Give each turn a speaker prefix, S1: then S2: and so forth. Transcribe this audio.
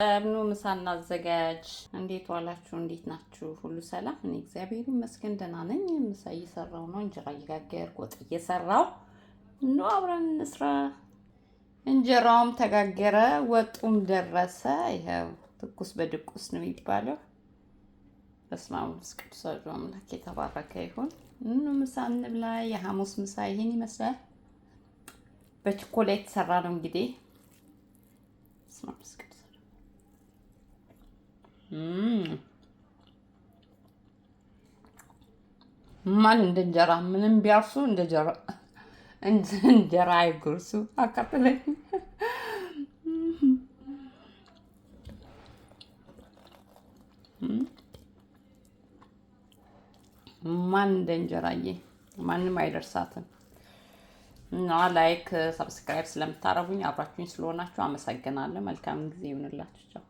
S1: ኑ ምሳ እናዘጋጅ። እንዴት ዋላችሁ? እንዴት ናችሁ? ሁሉ ሰላም? እኔ እግዚአብሔር ይመስገን ደህና ነኝ። ምሳ እየሰራው ነው፣ እንጀራ እየጋገርኩ ወጥ እየሰራው ኑ አብረን እንስራ። እንጀራውም ተጋገረ፣ ወጡም ደረሰ። ይኸው ትኩስ በድቁስ ነው የሚባለው። በስመ አብ ወመንፈስ ቅዱስ አሐዱ አምላክ የተባረከ ይሁን። ኑ ምሳ እንብላ። የሐሙስ ምሳ ይሄን ይመስላል። በቸኮሌት የተሰራ ነው እንግዲህ። በስመ አብ ወመንፈስ ቅዱስ ማን እንደ እንጀራ ምንም ቢያርሱ እንጀራ አይጉርሱ። አቃጥለኝ። ማን እንደ እንጀራዬ ማንም አይደርሳትም። እና ላይክ ሰብስክራይብ ስለምታረጉኝ አብራችሁኝ ስለሆናችሁ አመሰግናለሁ። መልካም ጊዜ ይሁንላችሁ።